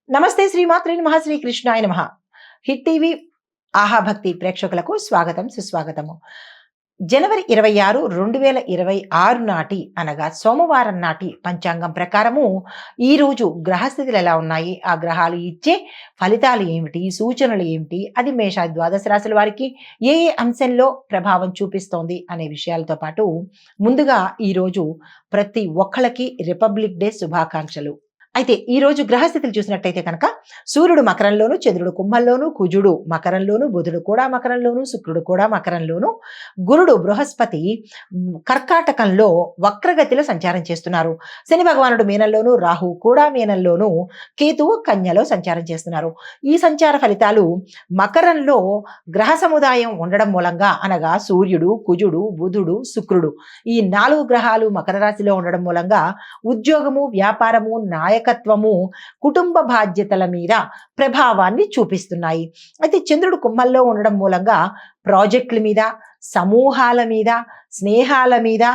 నమస్తే శ్రీమాత్రే నమః శ్రీ కృష్ణాయ నమః. హిట్ టీవీ ఆహాభక్తి ప్రేక్షకులకు స్వాగతం సుస్వాగతము. జనవరి 26, 2026 నాటి అనగా సోమవారం నాటి పంచాంగం ప్రకారము ఈరోజు గ్రహస్థితులు ఎలా ఉన్నాయి, ఆ గ్రహాలు ఇచ్చే ఫలితాలు ఏమిటి, సూచనలు ఏమిటి, అది మేష ద్వాదశ రాశుల వారికి ఏ ఏ అంశంలో ప్రభావం చూపిస్తోంది అనే విషయాలతో పాటు ముందుగా ఈరోజు ప్రతి ఒక్కళ్ళకి రిపబ్లిక్ డే శుభాకాంక్షలు. అయితే ఈ రోజు గ్రహస్థితులు చూసినట్టయితే కనుక సూర్యుడు మకరంలోను, చంద్రుడు కుంభంలోను, కుజుడు మకరంలోను, బుధుడు కూడా మకరంలోను, శుక్రుడు కూడా మకరంలోను, గురుడు బృహస్పతి కర్కాటకంలో వక్రగతిలో సంచారం చేస్తున్నారు. శని భగవానుడు మీనంలోను, రాహు కూడా మీనంలోను, కేతువు కన్యలో సంచారం చేస్తున్నారు. ఈ సంచార ఫలితాలు మకరంలో గ్రహ సముదాయం ఉండడం మూలంగా అనగా సూర్యుడు, కుజుడు, బుధుడు, శుక్రుడు ఈ 4 గ్రహాలు మకర రాశిలో ఉండడం మూలంగా ఉద్యోగము, వ్యాపారము, నాయకత్వము, కుటుంబ బాధ్యతల మీద ప్రభావాన్ని చూపిస్తున్నాయి. అయితే చంద్రుడు కుంభంలో ఉండడం మూలంగా ప్రాజెక్టుల మీద, సమూహాల మీద, స్నేహాల మీద,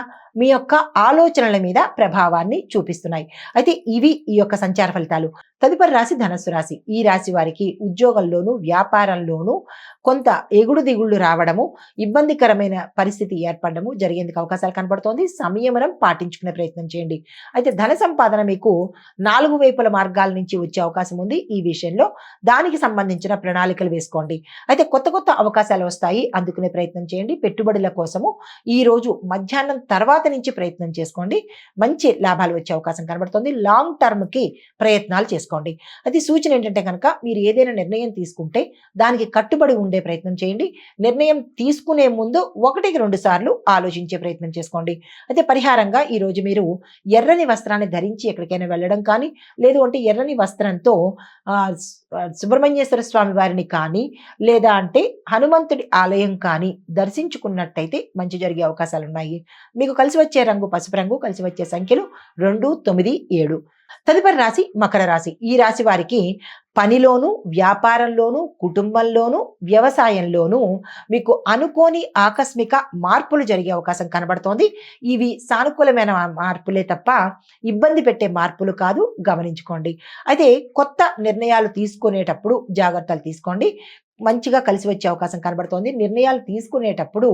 మీ యొక్క ఆలోచనల మీద ప్రభావాన్ని చూపిస్తున్నాయి. అయితే ఇవి ఈ యొక్క సంచార ఫలితాలు. తదుపరి రాశి ధనస్సు రాశి. ఈ రాశి వారికి ఉద్యోగంలోను, వ్యాపారంలోను కొంత ఎగుడు దిగుళ్ళు రావడము, ఇబ్బందికరమైన పరిస్థితి ఏర్పడము జరిగేందుకు అవకాశాలు కనబడుతోంది. సంయమనం పాటించుకునే ప్రయత్నం చేయండి. అయితే ధన సంపాదన మీకు 4 వైపుల మార్గాల నుంచి వచ్చే అవకాశం ఉంది. ఈ విషయంలో దానికి సంబంధించిన ప్రణాళికలు వేసుకోండి. అయితే కొత్త కొత్త అవకాశాలు వస్తాయి, అందుకునే ప్రయత్నం చేయండి. పెట్టుబడుల కోసము ఈ రోజు మధ్యాహ్నం తర్వాత నుంచి ప్రయత్నం చేసుకోండి. మంచి లాభాలు వచ్చే అవకాశం కనబడుతుంది. లాంగ్ టర్మ్ కి ప్రయత్నాలు చేసుకోండి. అది సూచన ఏంటంటే కనుక మీరు ఏదైనా నిర్ణయం తీసుకుంటే దానికి కట్టుబడి ఉండే ప్రయత్నం చేయండి. నిర్ణయం తీసుకునే ముందు 1-2 సార్లు ఆలోచించే ప్రయత్నం చేసుకోండి. అయితే పరిహారంగా ఈ రోజు మీరు ఎర్రని వస్త్రాన్ని ధరించి ఎక్కడికైనా వెళ్ళడం కానీ, లేదు అంటే ఎర్రని వస్త్రంతో సుబ్రహ్మణ్యేశ్వర స్వామి వారిని కానీ, లేదా అంటే హనుమంతుడి ఆలయం కానీ దర్శించుకున్నట్టయితే మంచి జరిగే అవకాశాలు ఉన్నాయి. మీకు కలిసి వచ్చే రంగు పసుపు రంగు, కలిసి వచ్చే సంఖ్యలు 2, 9, 7. తదుపరి రాశి మకర రాశి. ఈ రాశి వారికి పనిలోను, వ్యాపారంలోను, కుటుంబంలోను, వ్యవసాయంలోను మీకు అనుకోని ఆకస్మిక మార్పులు జరిగే అవకాశం కనబడుతోంది. ఇవి సానుకూలమైన మార్పులే తప్ప ఇబ్బంది పెట్టే మార్పులు కాదు, గమనించుకోండి. అయితే కొత్త నిర్ణయాలు తీసుకునేటప్పుడు జాగ్రత్తలు తీసుకోండి. మంచిగా కలిసి వచ్చే అవకాశం కనబడుతోంది. నిర్ణయాలు తీసుకునేటప్పుడు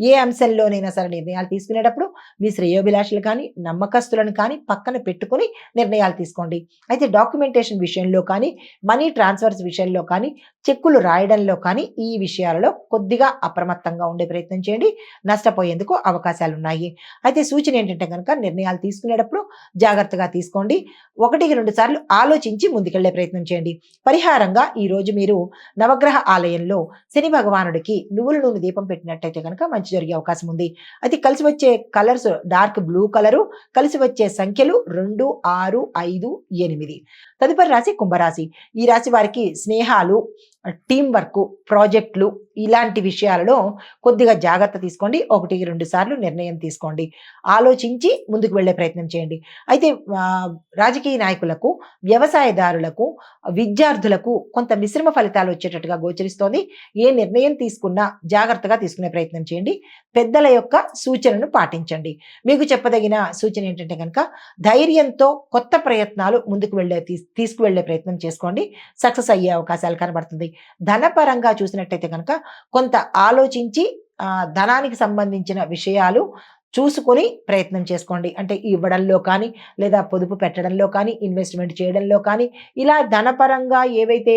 ఏ అంశంలోనైనా సరే నిర్ణయాలు తీసుకునేటప్పుడు మీ శ్రేయోభిలాషులు కానీ, నమ్మకస్తులను కానీ పక్కన పెట్టుకుని నిర్ణయాలు తీసుకోండి. అయితే డాక్యుమెంటేషన్ విషయంలో కానీ, మనీ ట్రాన్స్ఫర్స్ విషయంలో కానీ, చెక్కులు రాయడంలో కానీ ఈ విషయాలలో కొద్దిగా అప్రమత్తంగా ఉండే ప్రయత్నం చేయండి. నష్టపోయేందుకు అవకాశాలు ఉన్నాయి. అయితే సూచన ఏంటంటే కనుక నిర్ణయాలు తీసుకునేటప్పుడు జాగ్రత్తగా తీసుకోండి. 1-2 సార్లు ఆలోచించి ముందుకెళ్లే ప్రయత్నం చేయండి. పరిహారంగా ఈ రోజు మీరు నవగ్రహ ఆలయంలో శని భగవానుడికి నువ్వుల నూనె దీపం పెట్టినట్టయితే కనుక మంచి జరిగే అవకాశం ఉంది. అయితే కలిసి వచ్చే కలర్స్ డార్క్ బ్లూ కలరు, కలిసి వచ్చే సంఖ్యలు 2, 6, 5, 8. తదుపరి రాశి కుంభరాశి. ఈ రాశి వారికి స్నేహాలు, టీం వర్క్, ప్రాజెక్టులు ఇలాంటి విషయాలలో కొద్దిగా జాగ్రత్త తీసుకోండి. 1-2 సార్లు నిర్ణయం తీసుకోండి. ఆలోచించి ముందుకు వెళ్ళే ప్రయత్నం చేయండి. అయితే రాజకీయ నాయకులకు, వ్యవసాయదారులకు, విద్యార్థులకు కొంత మిశ్రమ ఫలితాలు వచ్చేటట్టుగా గోచరిస్తోంది. ఏ నిర్ణయం తీసుకున్నా జాగ్రత్తగా తీసుకునే ప్రయత్నం చేయండి. పెద్దల యొక్క సూచనను పాటించండి. మీకు చెప్పదగిన సూచన ఏంటంటే కనుక ధైర్యంతో కొత్త ప్రయత్నాలు ముందుకు తీసుకువెళ్ళే ప్రయత్నం చేసుకోండి. సక్సెస్ అయ్యే అవకాశాలు కనబడుతుంది. ధనపరంగా చూసినట్టయితే కనుక కొంత ఆలోచించి ధనానికి సంబంధించిన విషయాలు చూసుకొని ప్రయత్నం చేసుకోండి. అంటే ఇవ్వడంలో కానీ, లేదా పొదుపు పెట్టడంలో కానీ, ఇన్వెస్ట్మెంట్ చేయడంలో కానీ, ఇలా ధనపరంగా ఏవైతే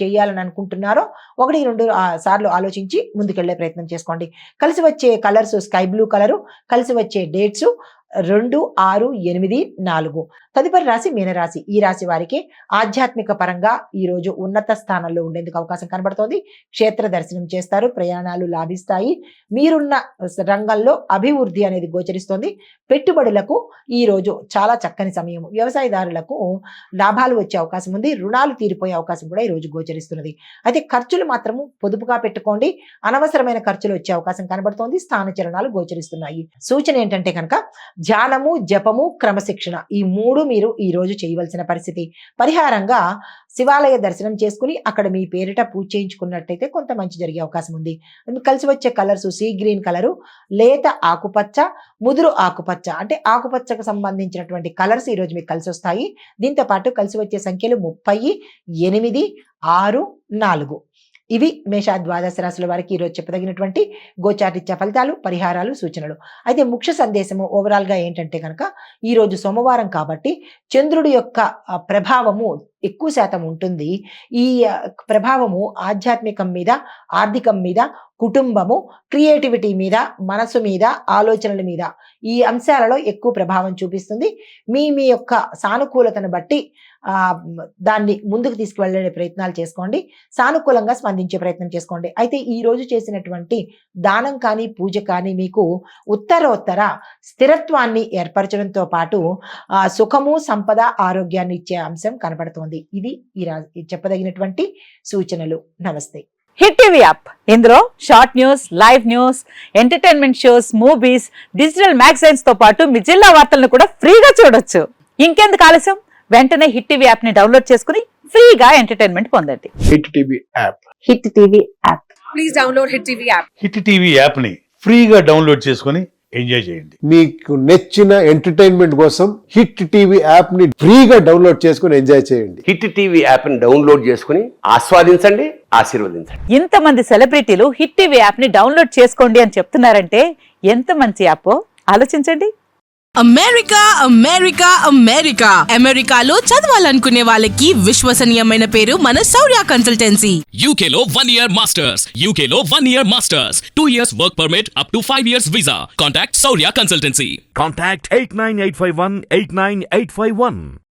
చేయాలని అనుకుంటున్నారో 1-2 సార్లు ఆలోచించి ముందుకెళ్లే ప్రయత్నం చేసుకోండి. కలిసి వచ్చే కలర్స్ స్కై బ్లూ కలరు, కలిసి వచ్చే డేట్స్ 2, 6, 8, 4. తదుపరి రాశి మీనరాశి. ఈ రాశి వారికి ఆధ్యాత్మిక పరంగా ఈరోజు ఉన్నత స్థానంలో ఉండేందుకు అవకాశం కనబడుతోంది. క్షేత్ర దర్శనం చేస్తారు, ప్రయాణాలు లాభిస్తాయి. మీరున్న రంగంలో అభివృద్ధి అనేది గోచరిస్తోంది. పెట్టుబడులకు ఈ రోజు చాలా చక్కని సమయం. వ్యవసాయదారులకు లాభాలు వచ్చే అవకాశం ఉంది. రుణాలు తీరిపోయే అవకాశం కూడా ఈ రోజు గోచరిస్తున్నది. అయితే ఖర్చులు మాత్రము పొదుపుగా పెట్టుకోండి. అనవసరమైన ఖర్చులు వచ్చే అవకాశం కనబడుతోంది. స్థానచలనాలు గోచరిస్తున్నాయి. సూచన ఏంటంటే కనుక ధ్యానము, జపము, క్రమశిక్షణ ఈ 3 మీరు ఈ రోజు చేయవలసిన పరిస్థితి. పరిహారంగా శివాలయ దర్శనం చేసుకుని అక్కడ మీ పేరిట పూజ చేయించుకున్నట్టయితే కొంత మంచి జరిగే అవకాశం ఉంది. కలిసి వచ్చే కలర్స్ సీ గ్రీన్ కలరు, లేత ఆకుపచ్చ, ముదురు ఆకుపచ్చ, అంటే ఆకుపచ్చకు సంబంధించినటువంటి కలర్స్ ఈ రోజు మీకు కలిసి వస్తాయి. దీంతో పాటు కలిసి వచ్చే సంఖ్యలు 30, 8, 6, 4. ఇవి మేష ద్వాదశ రాశుల వారికి ఈరోజు చెప్పదగినటువంటి గోచారిత్య ఫలితాలు, పరిహారాలు, సూచనలు. అయితే ముఖ్య సందేశము ఓవరాల్గా ఏంటంటే కనుక ఈరోజు సోమవారం కాబట్టి చంద్రుడి యొక్క ప్రభావము ఎక్కువ శాతం ఉంటుంది. ఈ ప్రభావము ఆధ్యాత్మికం మీద, ఆర్థికం మీద, కుటుంబము, క్రియేటివిటీ మీద, మనసు మీద, ఆలోచనల మీద ఈ అంశాలలో ఎక్కువ ప్రభావం చూపిస్తుంది. మీ యొక్క సానుకూలతను బట్టి దాన్ని ముందుకు తీసుకువెళ్ళే ప్రయత్నాలు చేసుకోండి. సానుకూలంగా స్పందించే ప్రయత్నం చేసుకోండి. అయితే ఈ రోజు చేసినటువంటి దానం కానీ, పూజ కానీ మీకు ఉత్తరోత్తర స్థిరత్వాన్ని ఏర్పరచడంతో పాటు సుఖము, సంపద, ఆరోగ్యాన్ని ఇచ్చే అంశం కనపడుతోంది. ఇది చెప్పదగినటువంటి సూచనలు. నమస్తే. హిట్ టీవీ యాప్, ఇందులో short news, live news, entertainment shows, movies, digital magazines తో పాటు మీ జిల్లా వార్తలను కూడా ఫ్రీగా చూడొచ్చు. ఇంకెందుకు ఆలస్యం, వెంటనే హిట్ టీవీ యాప్ ని డౌన్లోడ్ చేసుకుని ఫ్రీగా ఎంటర్టైన్మెంట్ పొందండి. Hit TV app. Hit TV app. Please download hit TV app. Hit TV app ని ఫ్రీగా డౌన్లోడ్ చేసుకుని ఎంజాయ్ చేయండి. మీకు నచ్చిన ఎంటర్టైన్మెంట్ కోసం హిట్ టీవీ యాప్ ని ఫ్రీగా డౌన్లోడ్ చేసుకుని ఎంజాయ్ చేయండి. హిట్ టీవీ యాప్ ని డౌన్లోడ్ చేసుకుని ఆస్వాదించండి, ఆశీర్వదించండి. ఇంతమంది సెలబ్రిటీలు హిట్ టీవీ యాప్ ని డౌన్లోడ్ చేసుకోండి అని చెప్తున్నారంటే ఎంత మంచి యాప్ ఆలోచించండి. అమెరికా అమెరికా అమెరికా అమెరికాలో చదవాలనుకునే వాళ్ళకి విశ్వసనీయమైన పేరు మన శౌర్య కన్సల్టెన్సీ. UK లో 1 year masters. UK లో 1 year masters. 2 years work permit up to 5 years visa. Contact Saurya Consultancy. Contact 89851 89851.